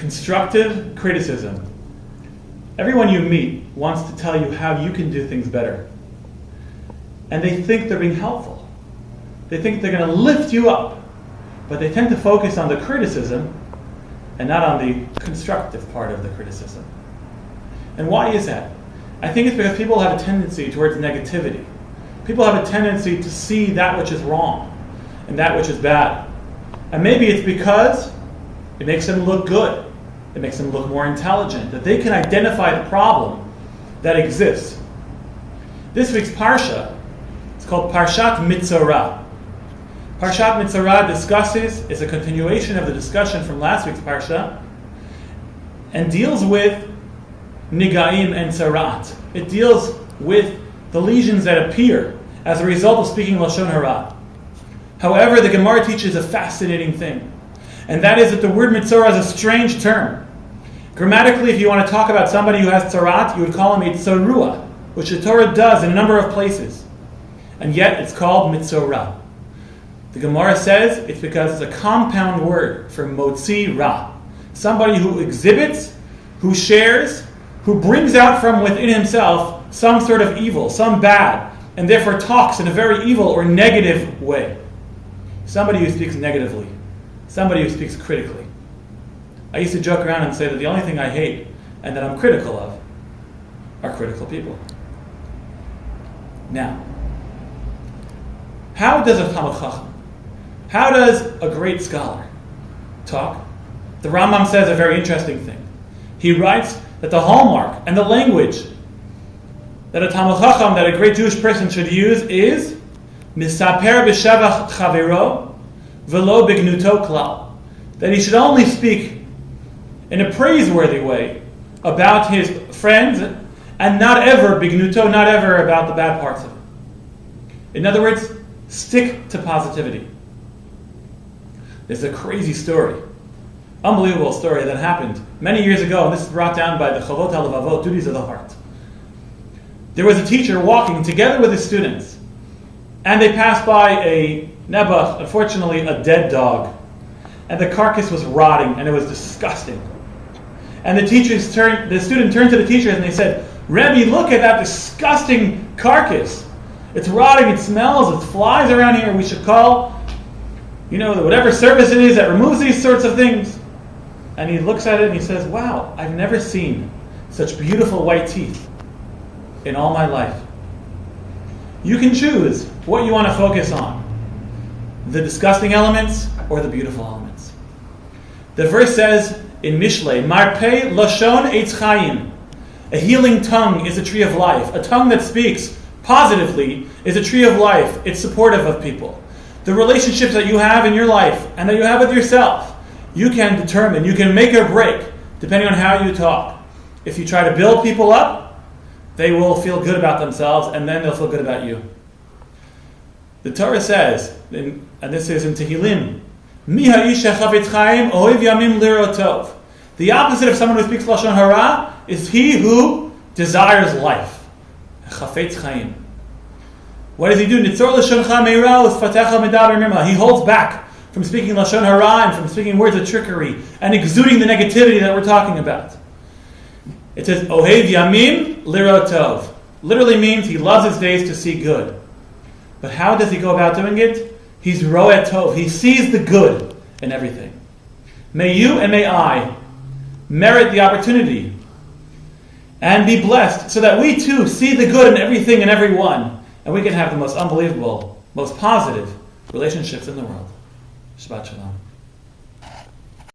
constructive criticism. Everyone you meet wants to tell you how you can do things better. And they think they're being helpful. They think they're going to lift you up. But they tend to focus on the criticism and not on the constructive part of the criticism. And why is that? I think it's because people have a tendency towards negativity. People have a tendency to see that which is wrong and that which is bad. And maybe it's because it makes them look good. It makes them look more intelligent, that they can identify the problem that exists. This week's Parsha is called Parshat Metsora. Parshat Metsora is a continuation of the discussion from last week's Parsha and deals with Nigaim and Tzarat. It deals with the lesions that appear as a result of speaking Lashon Hara. However, the Gemara teaches a fascinating thing, and that is that the word metsora is a strange term. Grammatically, if you want to talk about somebody who has tzarat, you would call him a tzarua, which the Torah does in a number of places. And yet, it's called metsora. The Gemara says it's because it's a compound word for motzi ra. Somebody who exhibits, who shares, who brings out from within himself some sort of evil, some bad, and therefore talks in a very evil or negative way. Somebody who speaks negatively. Somebody who speaks critically. I used to joke around and say that the only thing I hate and that I'm critical of are critical people. Now, how does a Talmid Chacham, how does a great scholar talk? The Rambam says a very interesting thing. He writes that the hallmark and the language that a Talmid Chacham, that a great Jewish person should use is misaper b'shevach chavero v'lo b'gnuto klal. That he should only speak in a praiseworthy way about his friends and not ever b'gnuto, not ever about the bad parts of it. In other words, stick to positivity. There's a crazy story, unbelievable story that happened many years ago, and this is brought down by the Chavot HaLevavot, Duties of the Heart. There was a teacher walking together with his students, and they passed by a nebuch, unfortunately a dead dog, and the carcass was rotting, and it was disgusting. And the student turned to the teachers and they said, "Rebbe, look at that disgusting carcass. It's rotting, it smells, it flies around here. We should call, whatever service it is that removes these sorts of things." And he looks at it and he says, "Wow, I've never seen such beautiful white teeth in all my life." You can choose what you want to focus on, the disgusting elements or the beautiful elements. The verse says in Mishlei, Marpei Lashon Eitz Chaim. A healing tongue is a tree of life. A tongue that speaks positively is a tree of life. It's supportive of people. The relationships that you have in your life and that you have with yourself, you can determine, you can make or break, depending on how you talk. If you try to build people up, they will feel good about themselves, and then they'll feel good about you. The Torah says, and this is in Tehillim, Mi ha'isha chavetz chaim ohev yamim lirotov. The opposite of someone who speaks Lashon Hara is he who desires life. Chavetz chaim. What does he do? Nitzor l'shoncha meira u'sfatecha medaber mirma. He holds back from speaking Lashon Hara and from speaking words of trickery and exuding the negativity that we're talking about. It says, Ohev Yamim Lirotov. Literally means he loves his days to see good. But how does he go about doing it? He's Ro'et Tov. He sees the good in everything. May you and may I merit the opportunity and be blessed so that we too see the good in everything and everyone, and we can have the most unbelievable, most positive relationships in the world. Shabbat Shalom.